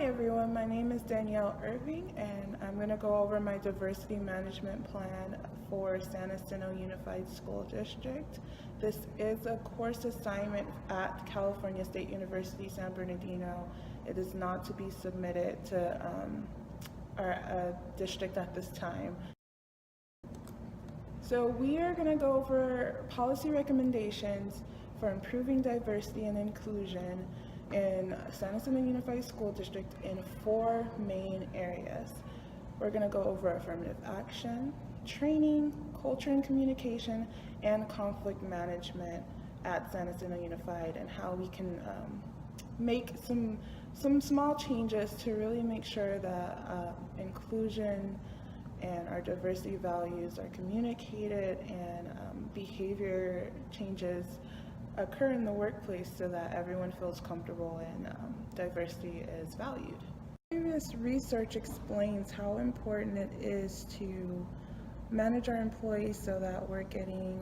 everyone, my name is Danielle Irving and I'm going to go over my diversity management plan for San Jacinto Unified School District. This is a course assignment at California State University, San Bernardino. It is not to be submitted to our district at this time. So we are going to go over policy recommendations for improving diversity and inclusion in San Jacinto Unified School District in 4 main areas. We're going to go over affirmative action, training, culture and communication, and conflict management at San Jacinto Unified, and how we can make some small changes to really make sure that inclusion and our diversity values are communicated and behavior changes occur in the workplace so that everyone feels comfortable and diversity is valued. Previous research explains how important it is to manage our employees so that we're getting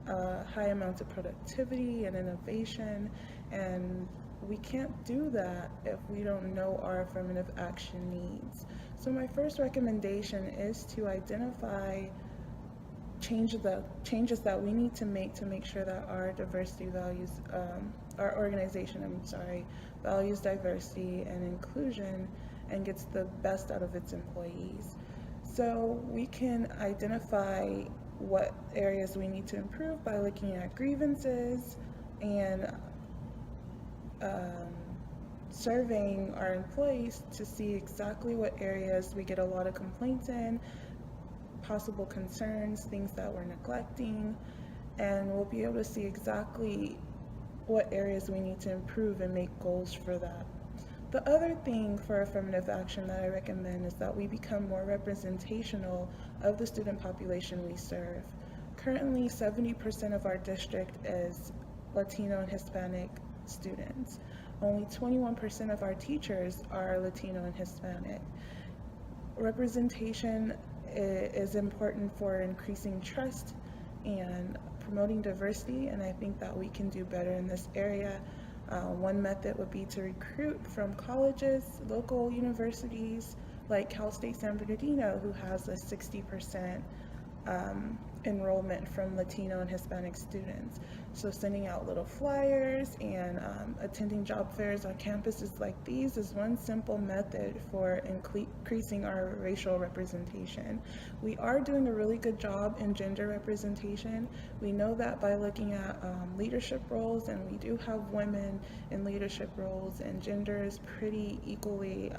our high amounts of productivity and innovation, and we can't do that if we don't know our affirmative action needs. So my first recommendation is to identify changes that we need to make sure that our diversity values, our organization, values diversity and inclusion and gets the best out of its employees. So we can identify what areas we need to improve by looking at grievances and surveying our employees to see exactly what areas we get a lot of complaints in, possible concerns, things that we're neglecting, and we'll be able to see exactly what areas we need to improve and make goals for that. The other thing for affirmative action that I recommend is that we become more representational of the student population we serve. Currently, 70% of our district is Latino and Hispanic students. Only 21% of our teachers are Latino and Hispanic. Representation is important for increasing trust and promoting diversity, and I think that we can do better in this area. One method would be to recruit from colleges, local universities like Cal State San Bernardino, who has a 60% enrollment from Latino and Hispanic students. So sending out little flyers and attending job fairs on campuses like these is one simple method for increasing our racial representation. We are doing a really good job in gender representation. We know that by looking at leadership roles, and we do have women in leadership roles, and gender is pretty equally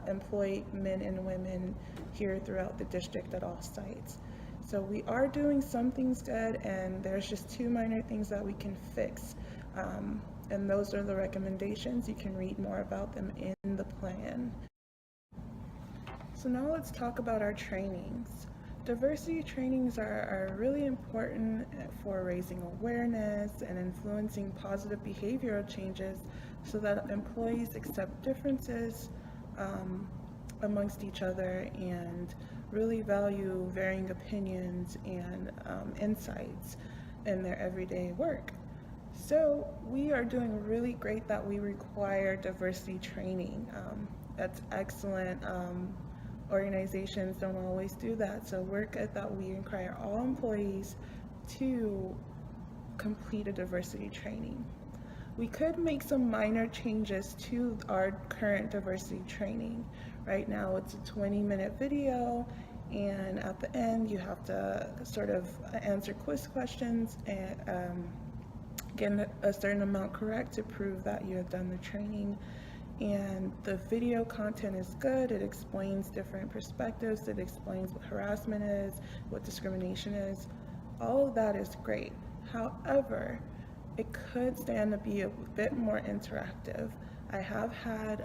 employ men and women here throughout the district at all sites. So we are doing some things good, and there's just 2 minor things that we can fix. And those are the recommendations. You can read more about them in the plan. So now let's talk about our trainings. Diversity trainings are really important for raising awareness and influencing positive behavioral changes so that employees accept differences amongst each other and really value varying opinions and insights in their everyday work. So we are doing really great that we require diversity training. That's excellent. Organizations don't always do that, so we're good that we require all employees to complete a diversity training. We could make some minor changes to our current diversity training. Right now it's a 20-minute video, and at the end you have to sort of answer quiz questions and get a certain amount correct to prove that you have done the training. And the video content is good. It explains different perspectives. It explains what harassment is, what discrimination is. All of that is great. However, it could stand to be a bit more interactive. I have had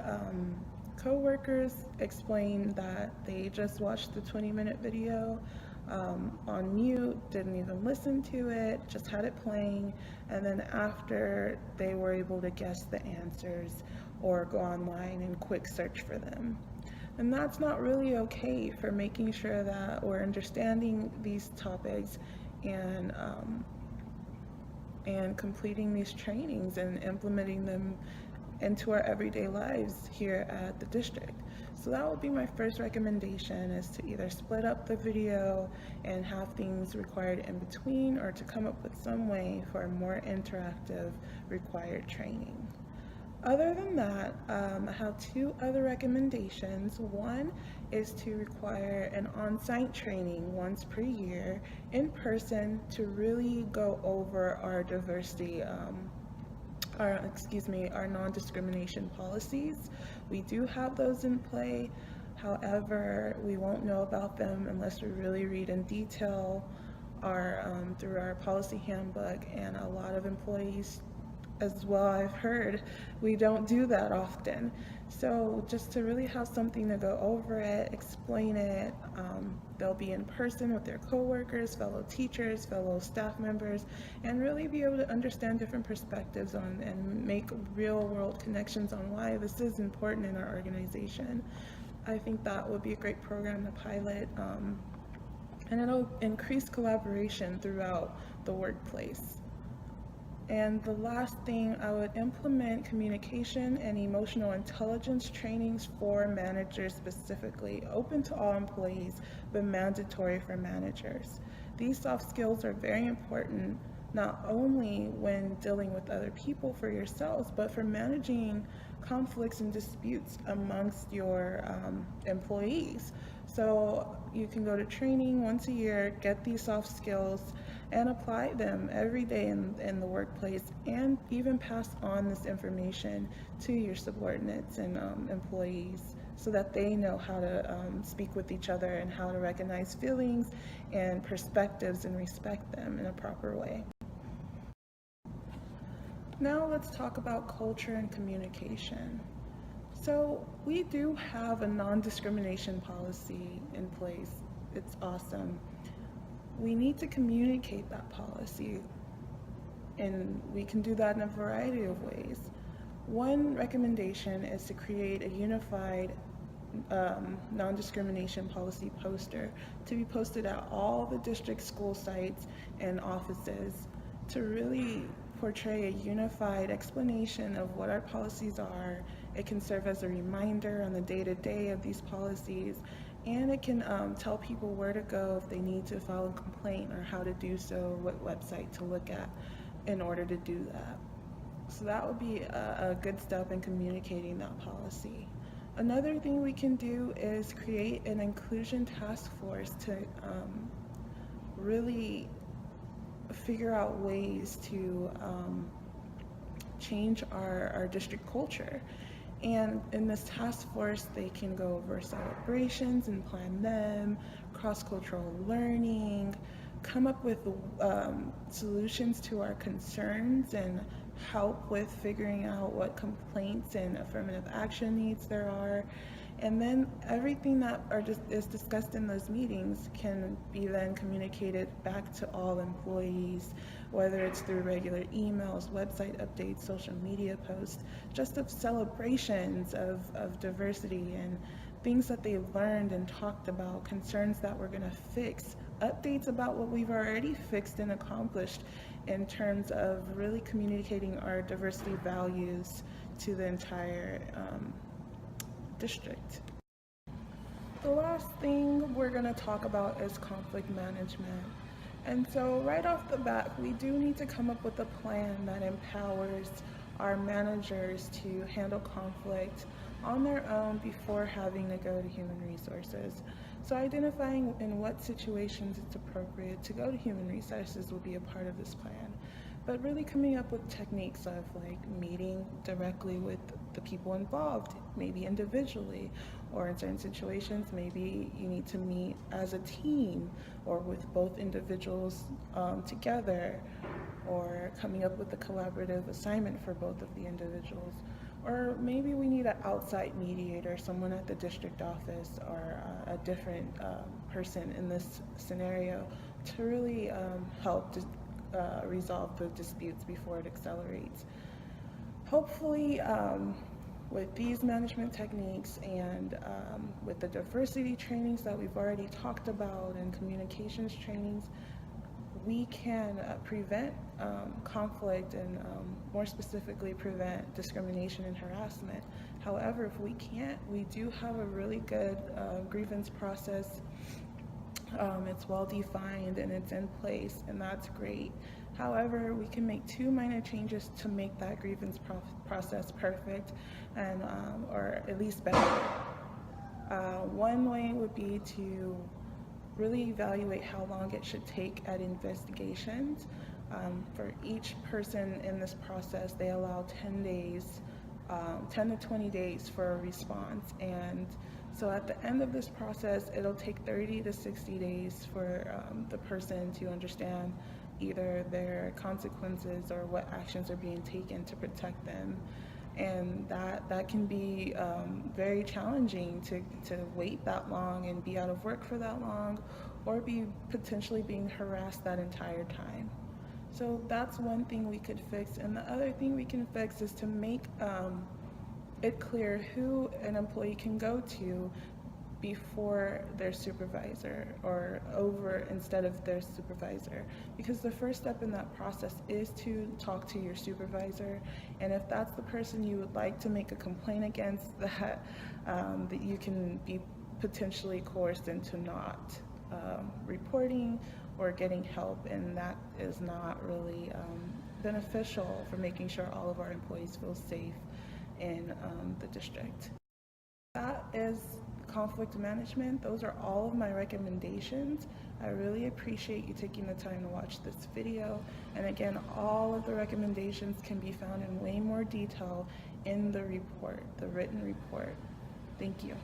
co-workers explain that they just watched the 20-minute video on mute, didn't even listen to it, just had it playing, and then after they were able to guess the answers or go online and quick search for them. And that's not really okay for making sure that we're understanding these topics and completing these trainings and implementing them into our everyday lives here at the district. So that would be my first recommendation, is to either split up the video and have things required in between, or to come up with some way for a more interactive required training. Other than that, I have two other recommendations. One is to require an on-site training once per year in person to really go over our diversity, our non-discrimination policies. We do have those in play. However, we won't know about them unless we really read in detail through our policy handbook, and a lot of employees as well, I've heard, we don't do that often. So just to really have something to go over it, explain it, they'll be in person with their coworkers, fellow teachers, fellow staff members, and really be able to understand different perspectives on and make real world connections on why this is important in our organization. I think that would be a great program to pilot, and it'll increase collaboration throughout the workplace. And the last thing, I would implement communication and emotional intelligence trainings for managers specifically, open to all employees, but mandatory for managers. These soft skills are very important, not only when dealing with other people for yourselves, but for managing conflicts and disputes amongst your employees. So you can go to training once a year, get these soft skills, and apply them every day in the workplace, and even pass on this information to your subordinates and employees so that they know how to speak with each other and how to recognize feelings and perspectives and respect them in a proper way. Now let's talk about culture and communication. So we do have a non-discrimination policy in place. It's awesome. We need to communicate that policy, and we can do that in a variety of ways. One recommendation is to create a unified non-discrimination policy poster to be posted at all the district school sites and offices to really portray a unified explanation of what our policies are. It can serve as a reminder on the day-to-day of these policies, and it can tell people where to go if they need to file a complaint, or how to do so, what website to look at in order to do that. So that would be a good step in communicating that policy. Another thing we can do is create an inclusion task force to really figure out ways to change our district culture. And in this task force, they can go over celebrations and plan them, cross-cultural learning, come up with solutions to our concerns, and help with figuring out what complaints and affirmative action needs there are. And then everything that is discussed in those meetings can be then communicated back to all employees, whether it's through regular emails, website updates, social media posts, just of celebrations of diversity and things that they've learned and talked about, concerns that we're going to fix, updates about what we've already fixed and accomplished in terms of really communicating our diversity values to the entire district. The last thing we're going to talk about is conflict management. And so right off the bat, we do need to come up with a plan that empowers our managers to handle conflict on their own before having to go to human resources. So identifying in what situations it's appropriate to go to human resources will be a part of this plan. But really coming up with techniques of like meeting directly with the people involved, maybe individually, or in certain situations, maybe you need to meet as a team or with both individuals together, or coming up with a collaborative assignment for both of the individuals. Or maybe we need an outside mediator, someone at the district office or a different person in this scenario to really help resolve the disputes before it accelerates. Hopefully, with these management techniques and with the diversity trainings that we've already talked about and communications trainings, we can prevent conflict and more specifically prevent discrimination and harassment. However, if we can't, we do have a really good grievance process. It's well defined and it's in place, and that's great. However, we can make 2 minor changes to make that grievance process perfect and or at least better. One way would be to really evaluate how long it should take at investigations. For each person in this process, they allow 10 days, 10 to 20 days for a response. And so at the end of this process, it'll take 30 to 60 days for the person to understand either their consequences or what actions are being taken to protect them. And that can be very challenging to wait that long and be out of work for that long, or be potentially being harassed that entire time. So that's one thing we could fix. And the other thing we can fix is to make it clear who an employee can go to before their supervisor or over instead of their supervisor, because the first step in that process is to talk to your supervisor, and if that's the person you would like to make a complaint against, that you can be potentially coerced into not reporting or getting help, and that is not really beneficial for making sure all of our employees feel safe in the district. That is conflict management. Those are all of my recommendations. I really appreciate you taking the time to watch this video. And again, all of the recommendations can be found in way more detail in the report, the written report. Thank you.